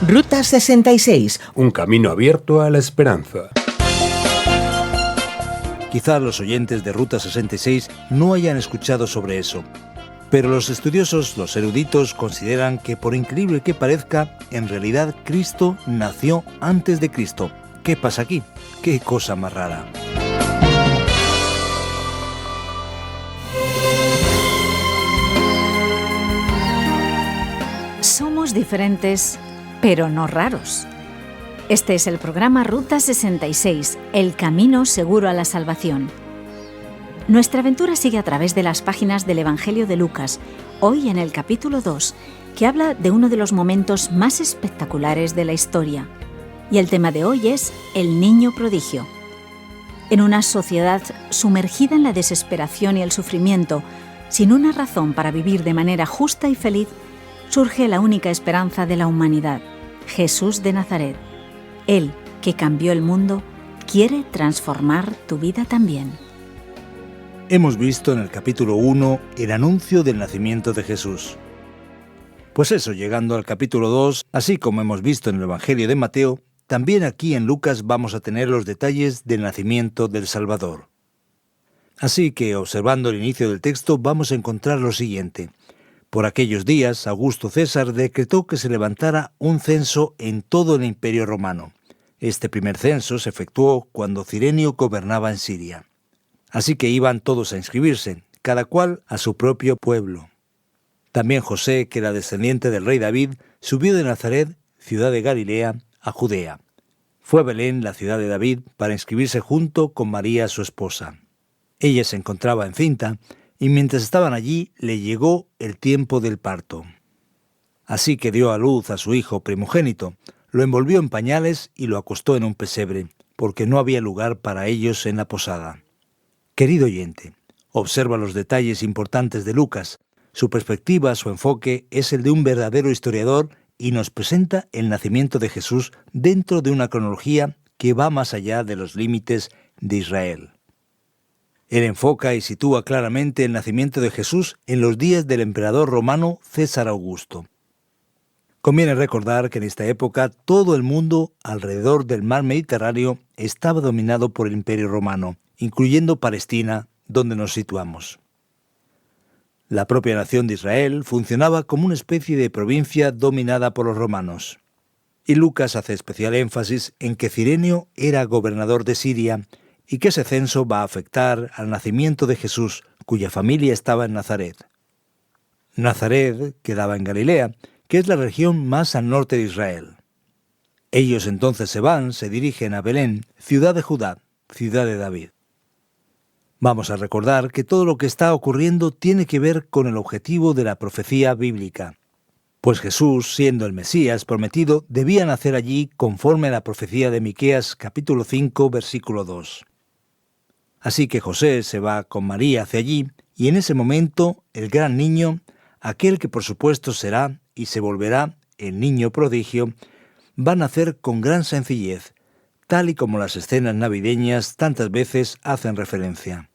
Ruta 66. Un camino abierto a la esperanza. Quizás los oyentes de Ruta 66 no hayan escuchado sobre eso, pero los estudiosos, los eruditos, consideran que, por increíble que parezca, en realidad Cristo nació antes de Cristo. ¿Qué pasa aquí? ¡Qué cosa más rara! Somos diferentes, pero no raros. Este es el programa Ruta 66, el camino seguro a la salvación. Nuestra aventura sigue a través de las páginas del Evangelio de Lucas, hoy en el capítulo 2, que habla de uno de los momentos más espectaculares de la historia. Y el tema de hoy es el niño prodigio. En una sociedad sumergida en la desesperación y el sufrimiento, sin una razón para vivir de manera justa y feliz, surge la única esperanza de la humanidad, Jesús de Nazaret. Él, que cambió el mundo, quiere transformar tu vida también. Hemos visto en el capítulo 1 el anuncio del nacimiento de Jesús. Pues eso, llegando al capítulo 2, así como hemos visto en el Evangelio de Mateo, también aquí en Lucas vamos a tener los detalles del nacimiento del Salvador. Así que, observando el inicio del texto, vamos a encontrar lo siguiente. Por aquellos días, Augusto César decretó que se levantara un censo en todo el Imperio Romano. Este primer censo se efectuó cuando Cirenio gobernaba en Siria. Así que iban todos a inscribirse, cada cual a su propio pueblo. También José, que era descendiente del rey David, subió de Nazaret, ciudad de Galilea, a Judea. Fue a Belén, la ciudad de David, para inscribirse junto con María, su esposa. Ella se encontraba encinta, y mientras estaban allí le llegó el tiempo del parto. Así que dio a luz a su hijo primogénito, lo envolvió en pañales y lo acostó en un pesebre, porque no había lugar para ellos en la posada. Querido oyente, observa los detalles importantes de Lucas. Su perspectiva, su enfoque, es el de un verdadero historiador y nos presenta el nacimiento de Jesús dentro de una cronología que va más allá de los límites de Israel. Él enfoca y sitúa claramente el nacimiento de Jesús en los días del emperador romano César Augusto. Conviene recordar que en esta época todo el mundo alrededor del mar Mediterráneo estaba dominado por el Imperio Romano, incluyendo Palestina, donde nos situamos. La propia nación de Israel funcionaba como una especie de provincia dominada por los romanos. Y Lucas hace especial énfasis en que Cirenio era gobernador de Siria y que ese censo va a afectar al nacimiento de Jesús, cuya familia estaba en Nazaret. Nazaret quedaba en Galilea, que es la región más al norte de Israel. Ellos entonces se dirigen a Belén, ciudad de Judá, ciudad de David. Vamos a recordar que todo lo que está ocurriendo tiene que ver con el objetivo de la profecía bíblica, pues Jesús, siendo el Mesías prometido, debía nacer allí conforme a la profecía de Miqueas capítulo 5, versículo 2. Así que José se va con María hacia allí, y en ese momento el gran niño, aquel que por supuesto será y se volverá el niño prodigio, va a nacer con gran sencillez, tal y como las escenas navideñas tantas veces hacen referencia.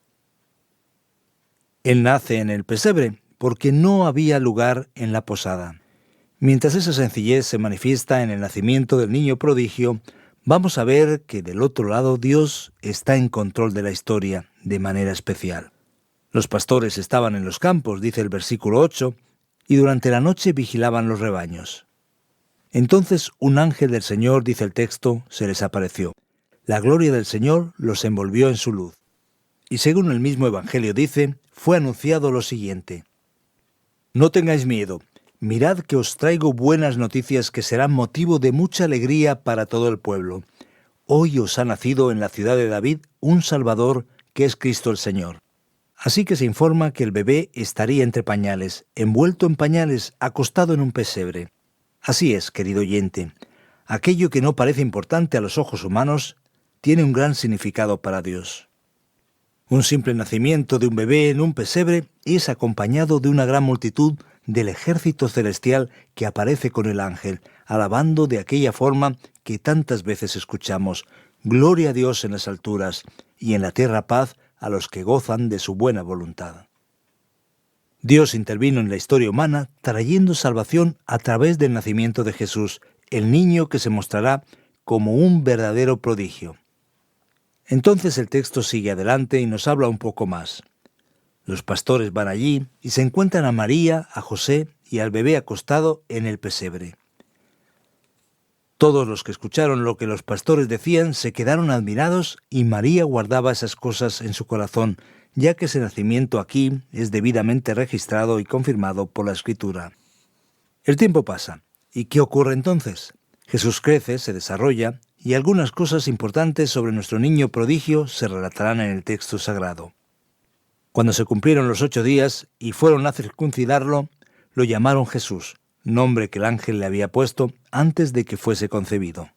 Él nace en el pesebre, porque no había lugar en la posada. Mientras esa sencillez se manifiesta en el nacimiento del niño prodigio, vamos a ver que del otro lado Dios está en control de la historia de manera especial. Los pastores estaban en los campos, dice el versículo 8, y durante la noche vigilaban los rebaños. Entonces un ángel del Señor, dice el texto, se les apareció. La gloria del Señor los envolvió en su luz. Y según el mismo Evangelio dice, fue anunciado lo siguiente: No tengáis miedo. Mirad que os traigo buenas noticias que serán motivo de mucha alegría para todo el pueblo. Hoy os ha nacido en la ciudad de David un Salvador, que es Cristo el Señor. Así que se informa que el bebé estaría entre pañales, envuelto en pañales, acostado en un pesebre. Así es, querido oyente. Aquello que no parece importante a los ojos humanos tiene un gran significado para Dios. Un simple nacimiento de un bebé en un pesebre es acompañado de una gran multitud del ejército celestial que aparece con el ángel, alabando de aquella forma que tantas veces escuchamos: Gloria a Dios en las alturas, y en la tierra paz a los que gozan de su buena voluntad. Dios intervino en la historia humana trayendo salvación a través del nacimiento de Jesús, el niño que se mostrará como un verdadero prodigio. Entonces el texto sigue adelante y nos habla un poco más. Los pastores van allí y se encuentran a María, a José y al bebé acostado en el pesebre. Todos los que escucharon lo que los pastores decían se quedaron admirados y María guardaba esas cosas en su corazón, ya que ese nacimiento aquí es debidamente registrado y confirmado por la Escritura. El tiempo pasa. ¿Y qué ocurre entonces? Jesús crece, se desarrolla, y algunas cosas importantes sobre nuestro niño prodigio se relatarán en el texto sagrado. Cuando se cumplieron los 8 días y fueron a circuncidarlo, lo llamaron Jesús, nombre que el ángel le había puesto antes de que fuese concebido.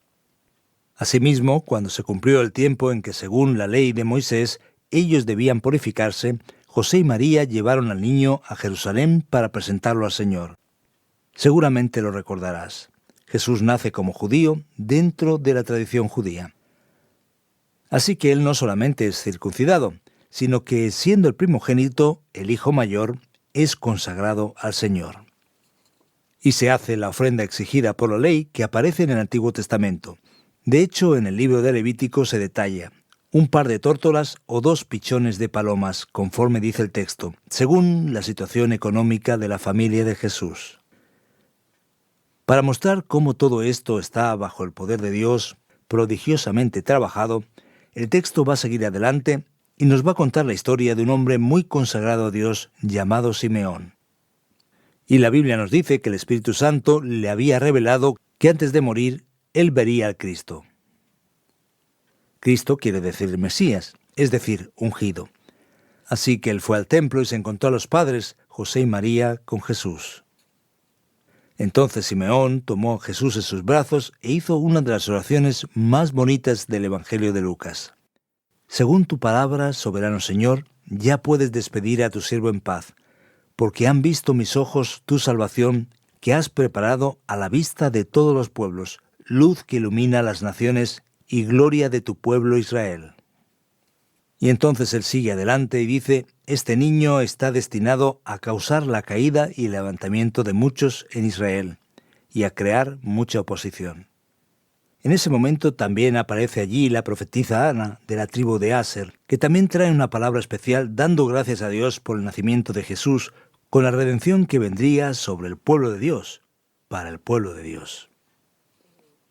Asimismo, cuando se cumplió el tiempo en que, según la ley de Moisés, ellos debían purificarse, José y María llevaron al niño a Jerusalén para presentarlo al Señor. Seguramente lo recordarás. Jesús nace como judío dentro de la tradición judía. Así que él no solamente es circuncidado, sino que, siendo el primogénito, el hijo mayor, es consagrado al Señor. Y se hace la ofrenda exigida por la ley que aparece en el Antiguo Testamento. De hecho, en el libro de Levítico se detalla: un par de tórtolas o 2 pichones de palomas, conforme dice el texto, según la situación económica de la familia de Jesús. Para mostrar cómo todo esto está bajo el poder de Dios, prodigiosamente trabajado, el texto va a seguir adelante y nos va a contar la historia de un hombre muy consagrado a Dios llamado Simeón. Y la Biblia nos dice que el Espíritu Santo le había revelado que antes de morir, él vería al Cristo. Cristo quiere decir Mesías, es decir, ungido. Así que él fue al templo y se encontró a los padres, José y María, con Jesús. Entonces Simeón tomó a Jesús en sus brazos e hizo una de las oraciones más bonitas del Evangelio de Lucas. Según tu palabra, soberano Señor, ya puedes despedir a tu siervo en paz, porque han visto mis ojos tu salvación que has preparado a la vista de todos los pueblos, luz que ilumina las naciones y gloria de tu pueblo Israel. Y entonces él sigue adelante y dice: este niño está destinado a causar la caída y el levantamiento de muchos en Israel, y a crear mucha oposición. En ese momento también aparece allí la profetisa Ana, de la tribu de Aser, que también trae una palabra especial dando gracias a Dios por el nacimiento de Jesús, con la redención que vendría sobre el pueblo de Dios, para el pueblo de Dios.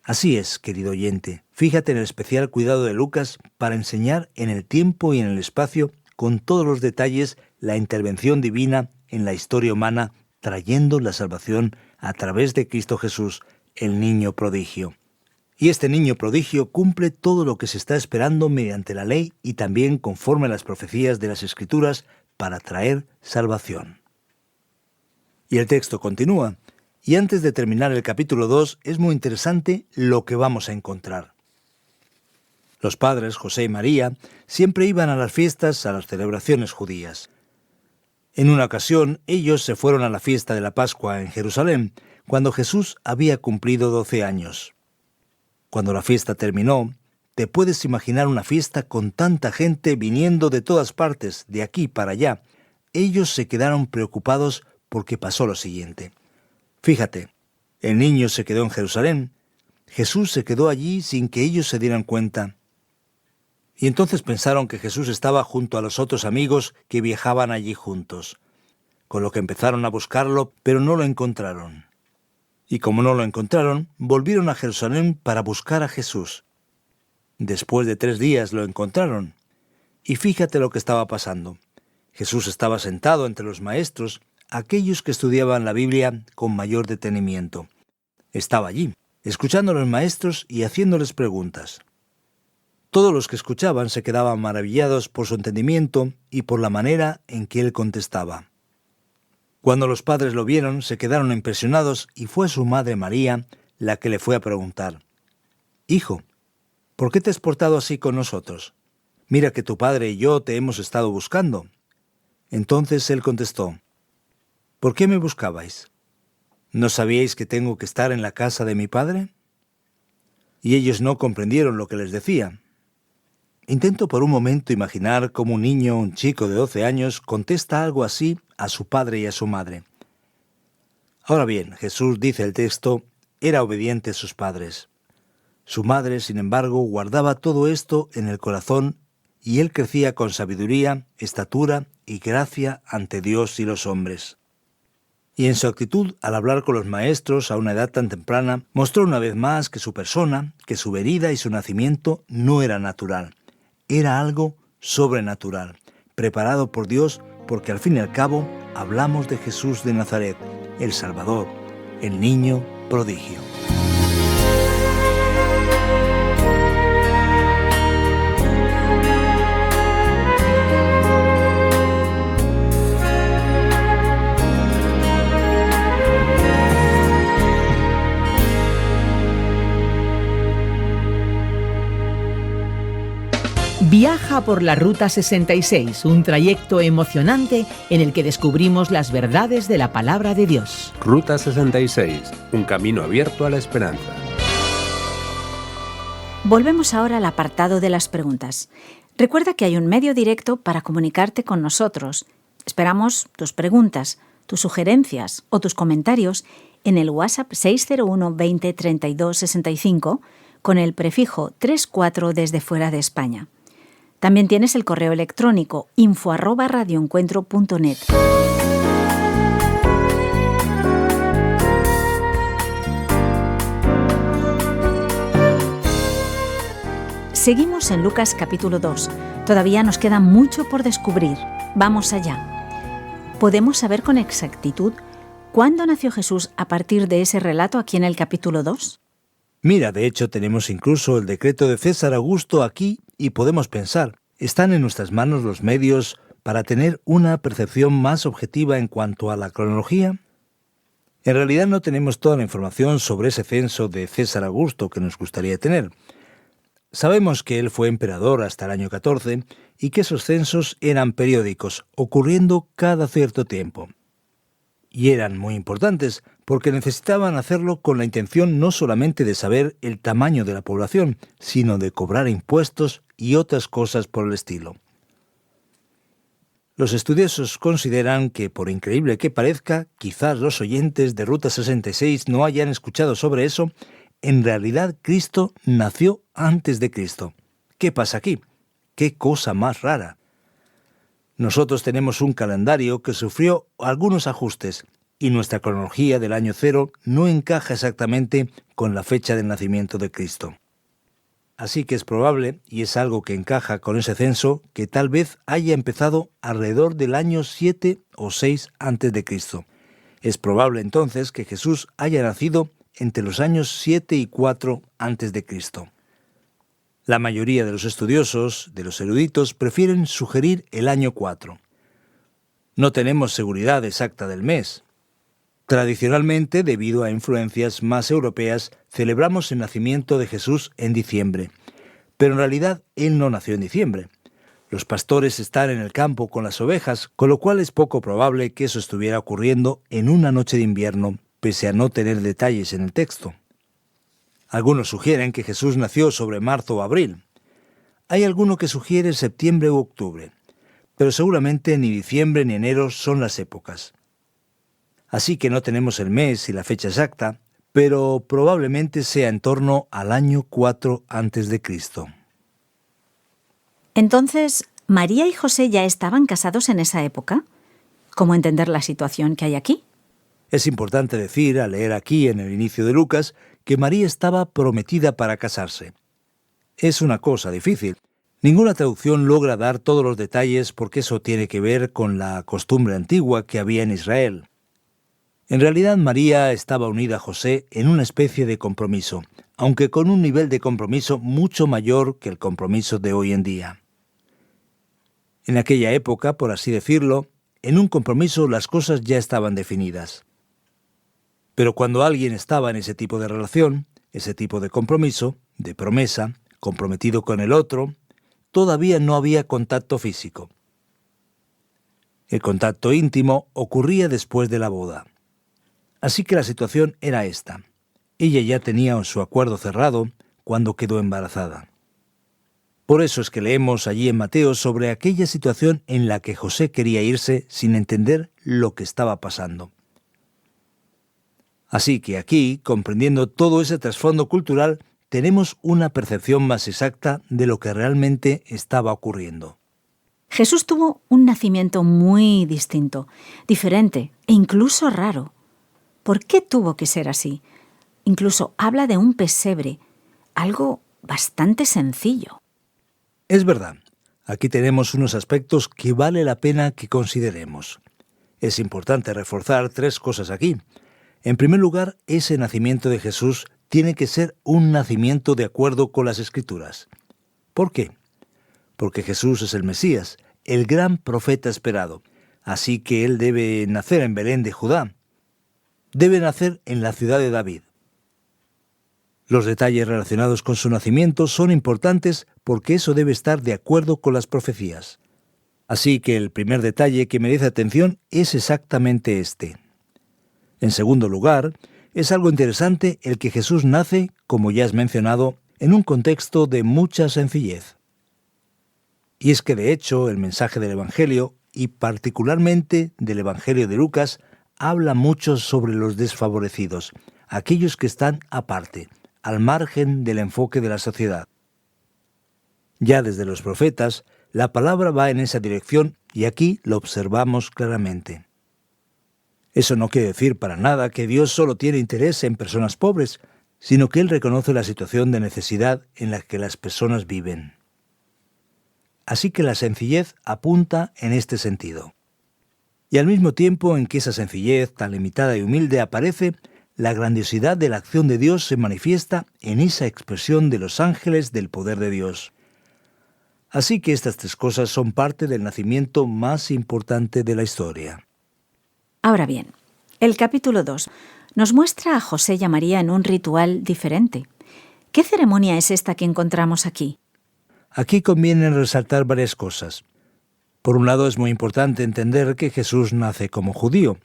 Así es, querido oyente, fíjate en el especial cuidado de Lucas para enseñar en el tiempo y en el espacio, con todos los detalles, la intervención divina en la historia humana, trayendo la salvación a través de Cristo Jesús, el niño prodigio. Y este niño prodigio cumple todo lo que se está esperando mediante la ley y también conforme a las profecías de las Escrituras para traer salvación. Y el texto continúa. Y antes de terminar el capítulo 2, es muy interesante lo que vamos a encontrar. Los padres, José y María, siempre iban a las fiestas, a las celebraciones judías. En una ocasión, ellos se fueron a la fiesta de la Pascua en Jerusalén, cuando Jesús había cumplido 12 años. Cuando la fiesta terminó, te puedes imaginar una fiesta con tanta gente viniendo de todas partes, de aquí para allá. Ellos se quedaron preocupados porque pasó lo siguiente. Fíjate, el niño se quedó en Jerusalén, Jesús se quedó allí sin que ellos se dieran cuenta. Y entonces pensaron que Jesús estaba junto a los otros amigos que viajaban allí juntos, con lo que empezaron a buscarlo, pero no lo encontraron. Y como no lo encontraron, volvieron a Jerusalén para buscar a Jesús. Después de 3 días lo encontraron. Y fíjate lo que estaba pasando. Jesús estaba sentado entre los maestros, aquellos que estudiaban la Biblia con mayor detenimiento. Estaba allí, escuchando a los maestros y haciéndoles preguntas. Todos los que escuchaban se quedaban maravillados por su entendimiento y por la manera en que él contestaba. Cuando los padres lo vieron, se quedaron impresionados y fue su madre María la que le fue a preguntar: «Hijo, ¿por qué te has portado así con nosotros? Mira que tu padre y yo te hemos estado buscando». Entonces él contestó: «¿Por qué me buscabais? ¿No sabíais que tengo que estar en la casa de mi padre?». Y ellos no comprendieron lo que les decía. Intento por un momento imaginar cómo un niño, un chico de 12 años, contesta algo así a su padre y a su madre. Ahora bien, Jesús, dice el texto, era obediente a sus padres. Su madre, sin embargo, guardaba todo esto en el corazón y él crecía con sabiduría, estatura y gracia ante Dios y los hombres. Y en su actitud al hablar con los maestros a una edad tan temprana, mostró una vez más que su persona, que su venida y su nacimiento no era natural, era algo sobrenatural, preparado por Dios, porque al fin y al cabo hablamos de Jesús de Nazaret, el Salvador, el niño prodigio. Viaja por la Ruta 66, un trayecto emocionante en el que descubrimos las verdades de la palabra de Dios. Ruta 66, un camino abierto a la esperanza. Volvemos ahora al apartado de las preguntas. Recuerda que hay un medio directo para comunicarte con nosotros. Esperamos tus preguntas, tus sugerencias o tus comentarios en el WhatsApp 601 20 32 65 con el prefijo 34 desde fuera de España. También tienes el correo electrónico info@radioencuentro.net. Seguimos en Lucas capítulo 2. Todavía nos queda mucho por descubrir. Vamos allá. ¿Podemos saber con exactitud cuándo nació Jesús a partir de ese relato aquí en el capítulo 2? Mira, de hecho tenemos incluso el decreto de César Augusto aquí y podemos pensar, ¿están en nuestras manos los medios para tener una percepción más objetiva en cuanto a la cronología? En realidad no tenemos toda la información sobre ese censo de César Augusto que nos gustaría tener. Sabemos que él fue emperador hasta el año 14 y que esos censos eran periódicos, ocurriendo cada cierto tiempo. Y eran muy importantes porque necesitaban hacerlo con la intención no solamente de saber el tamaño de la población, sino de cobrar impuestos y otras cosas por el estilo. Los estudiosos consideran que, por increíble que parezca, quizás los oyentes de Ruta 66 no hayan escuchado sobre eso, en realidad Cristo nació antes de Cristo. ¿Qué pasa aquí? ¡Qué cosa más rara! Nosotros tenemos un calendario que sufrió algunos ajustes y nuestra cronología del año cero no encaja exactamente con la fecha del nacimiento de Cristo. Así que es probable, y es algo que encaja con ese censo, que tal vez haya empezado alrededor del año 7 o 6 antes de Cristo. Es probable entonces que Jesús haya nacido entre los años 7 y 4 antes de Cristo. La mayoría de los estudiosos, de los eruditos, prefieren sugerir el año 4. No tenemos seguridad exacta del mes. Tradicionalmente, debido a influencias más europeas, celebramos el nacimiento de Jesús en diciembre. Pero en realidad, él no nació en diciembre. Los pastores están en el campo con las ovejas, con lo cual es poco probable que eso estuviera ocurriendo en una noche de invierno, pese a no tener detalles en el texto. Algunos sugieren que Jesús nació sobre marzo o abril. Hay alguno que sugiere septiembre u octubre, pero seguramente ni diciembre ni enero son las épocas. Así que no tenemos el mes y la fecha exacta, pero probablemente sea en torno al año 4 antes de Cristo. Entonces, ¿María y José ya estaban casados en esa época? ¿Cómo entender la situación que hay aquí? Es importante decir, al leer aquí en el inicio de Lucas, que María estaba prometida para casarse. Es una cosa difícil. Ninguna traducción logra dar todos los detalles porque eso tiene que ver con la costumbre antigua que había en Israel. En realidad, María estaba unida a José en una especie de compromiso, aunque con un nivel de compromiso mucho mayor que el compromiso de hoy en día. En aquella época, por así decirlo, en un compromiso las cosas ya estaban definidas. Pero cuando alguien estaba en ese tipo de relación, ese tipo de compromiso, de promesa, comprometido con el otro, todavía no había contacto físico. El contacto íntimo ocurría después de la boda. Así que la situación era esta. Ella ya tenía su acuerdo cerrado cuando quedó embarazada. Por eso es que leemos allí en Mateo sobre aquella situación en la que José quería irse sin entender lo que estaba pasando. Así que aquí, comprendiendo todo ese trasfondo cultural, tenemos una percepción más exacta de lo que realmente estaba ocurriendo. Jesús tuvo un nacimiento muy distinto, diferente e incluso raro. ¿Por qué tuvo que ser así? Incluso habla de un pesebre, algo bastante sencillo. Es verdad, aquí tenemos unos aspectos que vale la pena que consideremos. Es importante reforzar 3 cosas aquí. En primer lugar, ese nacimiento de Jesús tiene que ser un nacimiento de acuerdo con las Escrituras. ¿Por qué? Porque Jesús es el Mesías, el gran profeta esperado, así que él debe nacer en Belén de Judá. Debe nacer en la ciudad de David. Los detalles relacionados con su nacimiento son importantes porque eso debe estar de acuerdo con las profecías. Así que el primer detalle que merece atención es exactamente este. En segundo lugar, es algo interesante el que Jesús nace, como ya has mencionado, en un contexto de mucha sencillez. Y es que de hecho el mensaje del Evangelio, y particularmente del Evangelio de Lucas, habla mucho sobre los desfavorecidos, aquellos que están aparte, al margen del enfoque de la sociedad. Ya desde los profetas, la palabra va en esa dirección y aquí lo observamos claramente. Eso no quiere decir para nada que Dios solo tiene interés en personas pobres, sino que Él reconoce la situación de necesidad en la que las personas viven. Así que la sencillez apunta en este sentido. Y al mismo tiempo en que esa sencillez tan limitada y humilde aparece, la grandiosidad de la acción de Dios se manifiesta en esa expresión de los ángeles del poder de Dios. Así que estas 3 cosas son parte del nacimiento más importante de la historia. Ahora bien, el capítulo 2 nos muestra a José y a María en un ritual diferente. ¿Qué ceremonia es esta que encontramos aquí? Aquí conviene resaltar varias cosas. Por un lado, es muy importante entender que Jesús nace como judío.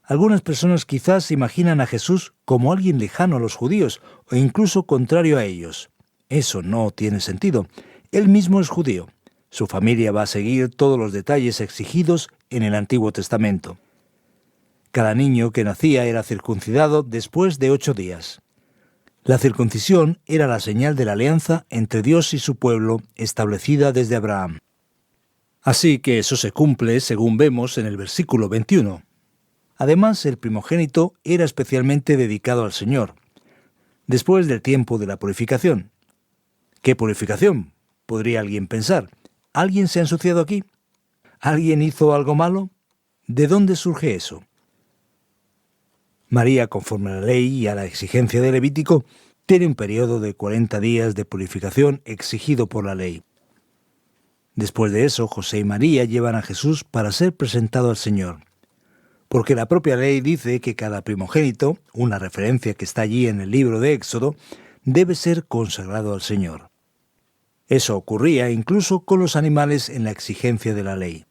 Algunas personas quizás imaginan a Jesús como alguien lejano a los judíos o incluso contrario a ellos. Eso no tiene sentido. Él mismo es judío. Su familia va a seguir todos los detalles exigidos en el Antiguo Testamento. Cada niño que nacía era circuncidado después de 8 días. La circuncisión era la señal de la alianza entre Dios y su pueblo establecida desde Abraham. Así que eso se cumple según vemos en el versículo 21. Además, el primogénito era especialmente dedicado al Señor, después del tiempo de la purificación. ¿Qué purificación? Podría alguien pensar. ¿Alguien se ha ensuciado aquí? ¿Alguien hizo algo malo? ¿De dónde surge eso? María, conforme a la ley y a la exigencia de Levítico, tiene un periodo de 40 días de purificación exigido por la ley. Después de eso, José y María llevan a Jesús para ser presentado al Señor. Porque la propia ley dice que cada primogénito, una referencia que está allí en el libro de Éxodo, debe ser consagrado al Señor. Eso ocurría incluso con los animales en la exigencia de la ley.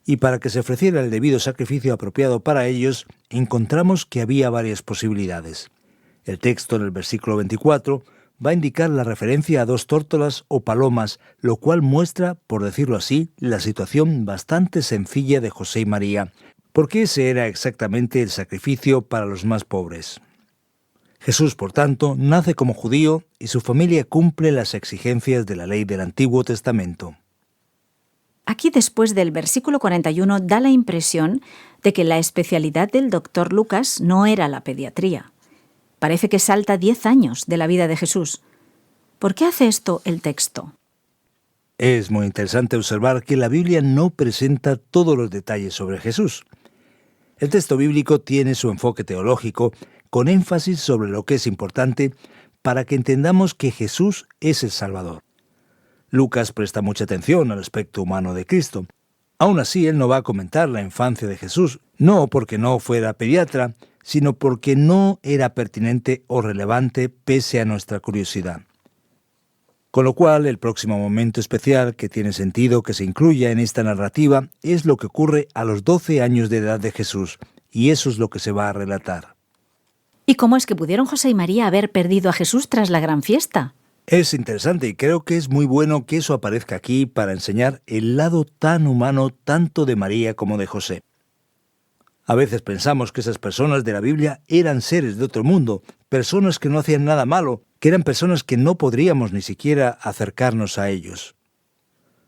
Y para que se ofreciera el debido sacrificio apropiado para ellos, encontramos que había varias posibilidades. El texto en el versículo 24 va a indicar la referencia a 2 tórtolas o palomas, lo cual muestra, por decirlo así, la situación bastante sencilla de José y María, porque ese era exactamente el sacrificio para los más pobres. Jesús, por tanto, nace como judío y su familia cumple las exigencias de la ley del Antiguo Testamento. Aquí después del versículo 41 da la impresión de que la especialidad del doctor Lucas no era la pediatría. Parece que salta 10 años de la vida de Jesús. ¿Por qué hace esto el texto? Es muy interesante observar que la Biblia no presenta todos los detalles sobre Jesús. El texto bíblico tiene su enfoque teológico con énfasis sobre lo que es importante para que entendamos que Jesús es el Salvador. Lucas presta mucha atención al aspecto humano de Cristo. Aún así, él no va a comentar la infancia de Jesús, no porque no fuera pediatra, sino porque no era pertinente o relevante pese a nuestra curiosidad. Con lo cual, el próximo momento especial que tiene sentido que se incluya en esta narrativa es lo que ocurre a los 12 años de edad de Jesús, y eso es lo que se va a relatar. ¿Y cómo es que pudieron José y María haber perdido a Jesús tras la gran fiesta? Es interesante y creo que es muy bueno que eso aparezca aquí para enseñar el lado tan humano tanto de María como de José. A veces pensamos que esas personas de la Biblia eran seres de otro mundo, personas que no hacían nada malo, que eran personas que no podríamos ni siquiera acercarnos a ellos.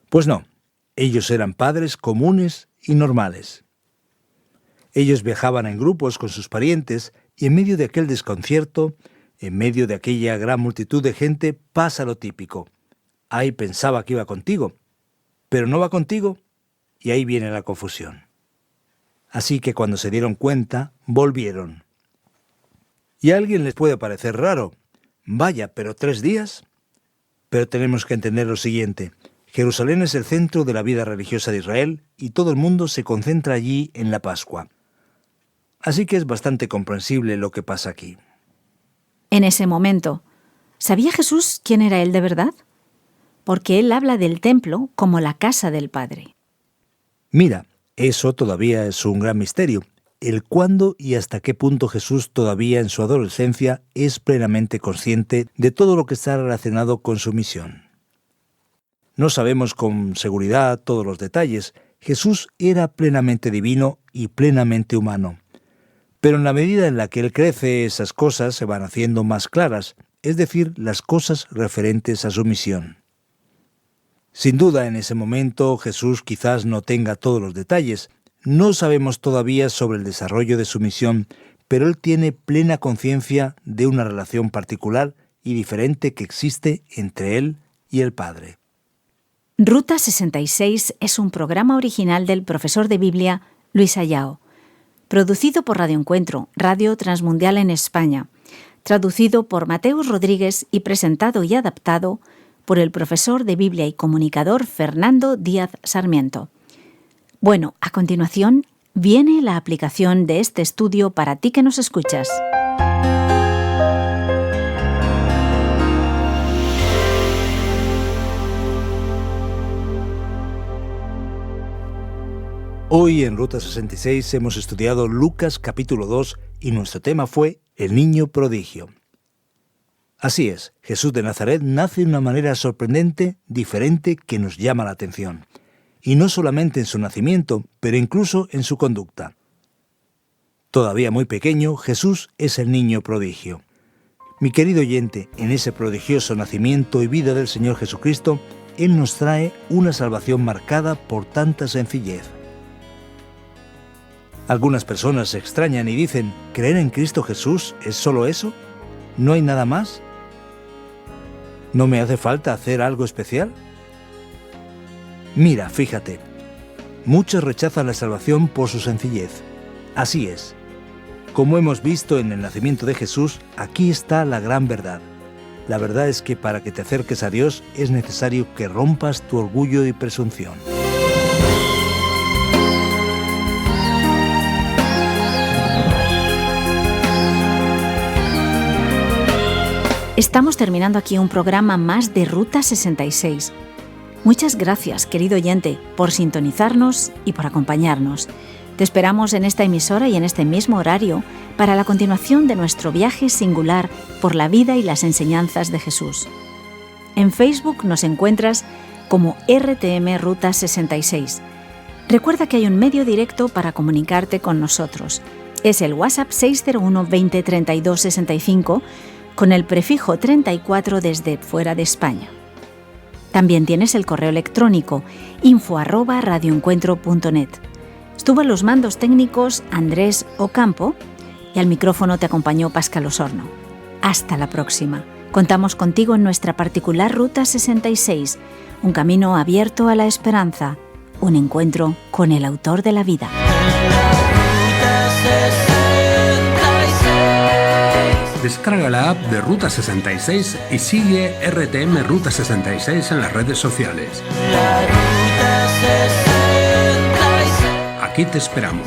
Pues no, ellos eran padres comunes y normales. Ellos viajaban en grupos con sus parientes y en medio de aquel desconcierto, en medio de aquella gran multitud de gente, pasa lo típico. Ay, pensaba que iba contigo, pero no va contigo, y ahí viene la confusión. Así que cuando se dieron cuenta, volvieron. Y a alguien les puede parecer raro. Vaya, ¿pero 3 días? Pero tenemos que entender lo siguiente. Jerusalén es el centro de la vida religiosa de Israel y todo el mundo se concentra allí en la Pascua. Así que es bastante comprensible lo que pasa aquí. En ese momento, ¿sabía Jesús quién era él de verdad? Porque él habla del templo como la casa del Padre. Mira, eso todavía es un gran misterio. El cuándo y hasta qué punto Jesús todavía en su adolescencia es plenamente consciente de todo lo que está relacionado con su misión. No sabemos con seguridad todos los detalles. Jesús era plenamente divino y plenamente humano. Pero en la medida en la que él crece, esas cosas se van haciendo más claras, es decir, las cosas referentes a su misión. Sin duda, en ese momento, Jesús quizás no tenga todos los detalles. No sabemos todavía sobre el desarrollo de su misión, pero él tiene plena conciencia de una relación particular y diferente que existe entre él y el Padre. Ruta 66 es un programa original del profesor de Biblia Luis Ayao, producido por Radio Encuentro, Radio Transmundial en España, traducido por Mateus Rodríguez y presentado y adaptado por el profesor de Biblia y comunicador Fernando Díaz Sarmiento. Bueno, a continuación viene la aplicación de este estudio para ti que nos escuchas. Hoy en Ruta 66 hemos estudiado Lucas capítulo 2 y nuestro tema fue el niño prodigio. Así es, Jesús de Nazaret nace de una manera sorprendente, diferente, que nos llama la atención. Y no solamente en su nacimiento, pero incluso en su conducta. Todavía muy pequeño, Jesús es el niño prodigio. Mi querido oyente, en ese prodigioso nacimiento y vida del Señor Jesucristo, Él nos trae una salvación marcada por tanta sencillez. Algunas personas se extrañan y dicen, ¿creer en Cristo Jesús es solo eso? ¿No hay nada más? ¿No me hace falta hacer algo especial? Mira, fíjate, muchos rechazan la salvación por su sencillez. Así es. Como hemos visto en el nacimiento de Jesús, aquí está la gran verdad. La verdad es que para que te acerques a Dios es necesario que rompas tu orgullo y presunción. Estamos terminando aquí un programa más de Ruta 66. Muchas gracias, querido oyente, por sintonizarnos y por acompañarnos. Te esperamos en esta emisora y en este mismo horario para la continuación de nuestro viaje singular por la vida y las enseñanzas de Jesús. En Facebook nos encuentras como RTM Ruta 66. Recuerda que hay un medio directo para comunicarte con nosotros. Es el WhatsApp 601 20 32 65 con el prefijo 34 desde fuera de España. También tienes el correo electrónico info@radioencuentro.net. Estuvo en los mandos técnicos Andrés Ocampo y al micrófono te acompañó Pascal Osorno. Hasta la próxima. Contamos contigo en nuestra particular Ruta 66, un camino abierto a la esperanza, un encuentro con el autor de la vida. Descarga la app de Ruta 66 y sigue RTM Ruta 66 en las redes sociales. Aquí te esperamos.